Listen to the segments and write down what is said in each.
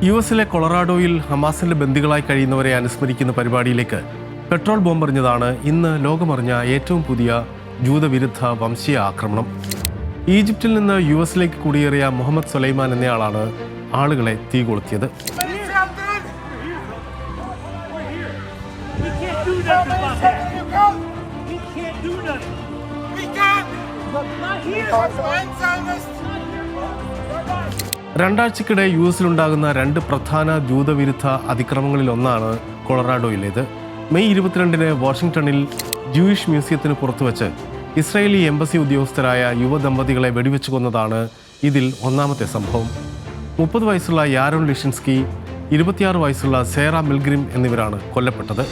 യുഎസിലെ കൊളറാഡോയിൽ ഹമാസിന്റെ ബന്ദികളായി കഴിയുന്നവരെ അനുസ്മരിക്കുന്ന പരിപാടിയിലേക്ക് പെട്രോൾ ബോംബെറിഞ്ഞതാണ് ഇന്ന് ലോകമറിഞ്ഞ ഏറ്റവും പുതിയ ജൂതവിരുദ്ധ വംശീയ ആക്രമണം. ഈജിപ്തിൽ നിന്ന് യുഎസിലേക്ക് കുടിയേറിയ മുഹമ്മദ് സുലൈമാൻ എന്നയാളാണ് ആളുകളെ തീ കൊളുത്തിയത്. രണ്ടാഴ്ചക്കിടെ യുഎസിലുണ്ടാകുന്ന രണ്ട് പ്രധാന ജൂതവിരുദ്ധ അതിക്രമങ്ങളിൽ ഒന്നാണ് കൊളറാഡോയിലേത്. മെയ് 22-ന് വാഷിംഗ്ടണിൽ ജൂയിഷ് മ്യൂസിയത്തിന് പുറത്തുവച്ച് ഇസ്രായേലി എംബസി ഉദ്യോഗസ്ഥരായ യുവദമ്പതികളെ വെടിവെച്ചു കൊന്നതാണ് ഇതിൽ ഒന്നാമത്തെ സംഭവം. 30 വയസ്സുള്ള യാരോൺ ലിഷിൻസ്കി, 26 വയസ്സുള്ള സേറ മിൽഗ്രിം എന്നിവരാണ് കൊല്ലപ്പെട്ടത്.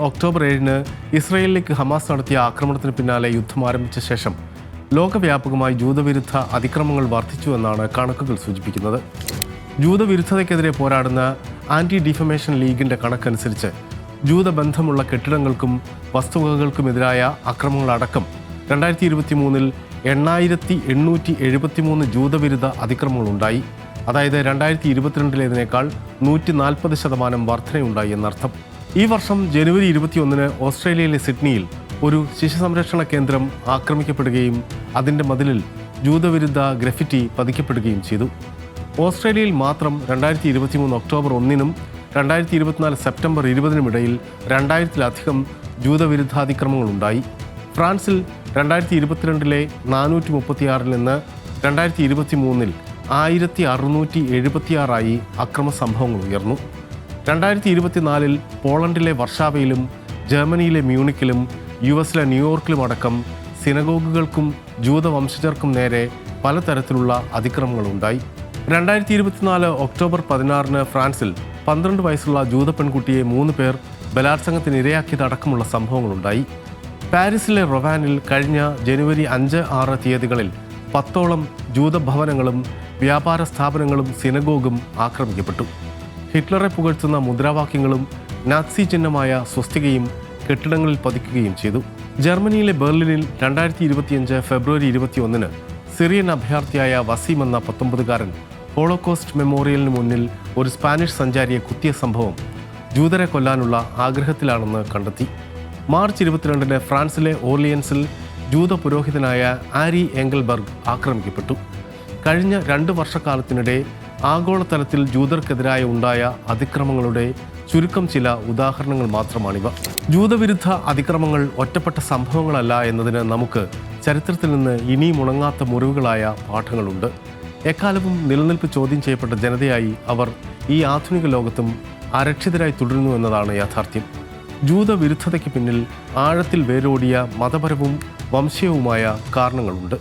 ഒക്ടോബർ 7-ന് ഇസ്രായേലിലേക്ക് ഹമാസ് നടത്തിയ ആക്രമണത്തിന് പിന്നാലെ യുദ്ധം ആരംഭിച്ച ശേഷം ലോകവ്യാപകമായി ജൂതവിരുദ്ധ അതിക്രമങ്ങൾ വർദ്ധിച്ചുവെന്നാണ് കണക്കുകൾ സൂചിപ്പിക്കുന്നത്. ജൂതവിരുദ്ധതയ്ക്കെതിരെ പോരാടുന്ന ആന്റി ഡിഫമേഷൻ ലീഗിന്റെ കണക്കനുസരിച്ച് ജൂതബന്ധമുള്ള കെട്ടിടങ്ങൾക്കും വസ്തുവകകൾക്കുമെതിരായ അക്രമങ്ങളടക്കം 2023-ൽ 8873 ജൂതവിരുദ്ധ അതിക്രമങ്ങളുണ്ടായി. അതായത് 2022-ലേതിനേക്കാൾ 140% വർധനയുണ്ടായി എന്നർത്ഥം. ഈ വർഷം ജനുവരി 21-ന് ഓസ്ട്രേലിയയിലെ സിഡ്നിയിൽ ഒരു ശിശുസംരക്ഷണ കേന്ദ്രം ആക്രമിക്കപ്പെടുകയും അതിൻ്റെ മതിലിൽ ജൂതവിരുദ്ധ ഗ്രഫിറ്റി പതിക്കപ്പെടുകയും ചെയ്തു. ഓസ്ട്രേലിയയിൽ മാത്രം 2023 ഒക്ടോബർ 1-നും 2024 സെപ്റ്റംബർ 20-നും ഇടയിൽ 2000-ലധികം ജൂതവിരുദ്ധാതിക്രമങ്ങളുണ്ടായി. ഫ്രാൻസിൽ 2022-ലെ 436-ൽ നിന്ന് 2023-ൽ 1676 അക്രമ സംഭവങ്ങൾ ഉയർന്നു. 2024-ൽ പോളണ്ടിലെ വർഷാവയിലും ജർമ്മനിയിലെ മ്യൂണിക്കിലും യുഎസിലെ ന്യൂയോർക്കിലും അടക്കം സിനഗോഗുകൾക്കും ജൂതവംശജർക്കും നേരെ പലതരത്തിലുള്ള അതിക്രമങ്ങളുണ്ടായി. 2024 ഒക്ടോബർ 16-ന് ഫ്രാൻസിൽ 12 വയസ്സുള്ള ജൂത പെൺകുട്ടിയെ 3 പേർ ബലാത്സംഗത്തിന് ഇരയാക്കിയതടക്കമുള്ള സംഭവങ്ങളുണ്ടായി. പാരീസിലെ റൊവാനിൽ കഴിഞ്ഞ ജനുവരി 5-6 തീയതികളിൽ 10ഓളം ജൂതഭവനങ്ങളും വ്യാപാര സ്ഥാപനങ്ങളും സിനഗോഗും ആക്രമിക്കപ്പെട്ടു. ഹിറ്റ്ലറെ പുകഴ്ത്തുന്ന മുദ്രാവാക്യങ്ങളും നാസി ചിഹ്നമായ സ്വസ്തികയും കെട്ടിടങ്ങളിൽ പതിക്കുകയും ചെയ്തു. ജർമ്മനിയിലെ ബെർലിനിൽ 2025 ഫെബ്രുവരി 21-ന് സിറിയൻ അഭയാർത്ഥിയായ വസീം എന്ന 19-കാരൻ ഹോളോകോസ്റ്റ് മെമ്മോറിയലിന് മുന്നിൽ ഒരു സ്പാനിഷ് സഞ്ചാരിയെ കുത്തിയ സംഭവം ജൂതരെ കൊല്ലാനുള്ള ആഗ്രഹത്തിലാണെന്ന് കണ്ടെത്തി. മാർച്ച് 22-ന് ഫ്രാൻസിലെ ഓർലിയൻസിൽ ജൂത പുരോഹിതനായ ആരി എംഗൽബർഗ് ആക്രമിക്കപ്പെട്ടു. കഴിഞ്ഞ 2 വർഷക്കാലത്തിനിടെ ആഗോളതലത്തിൽ ജൂതർക്കെതിരായി ഉണ്ടായ അതിക്രമങ്ങളുടെ ചുരുക്കം ചില ഉദാഹരണങ്ങൾ മാത്രമാണിവ. ജൂതവിരുദ്ധ അതിക്രമങ്ങൾ ഒറ്റപ്പെട്ട സംഭവങ്ങളല്ല എന്നതിന് നമുക്ക് ചരിത്രത്തിൽ നിന്ന് ഇനിയും ഉണങ്ങാത്ത മുറിവുകളായ പാഠങ്ങളുണ്ട്. എക്കാലവും നിലനിൽപ്പ് ചോദ്യം ചെയ്യപ്പെട്ട ജനതയായി അവർ ഈ ആധുനിക ലോകത്തും അരക്ഷിതരായി തുടരുന്നു എന്നതാണ് യാഥാർത്ഥ്യം. ജൂതവിരുദ്ധതയ്ക്ക് പിന്നിൽ ആഴത്തിൽ വേരോടിയ മതപരവും വംശീയവുമായ കാരണങ്ങളുണ്ട്.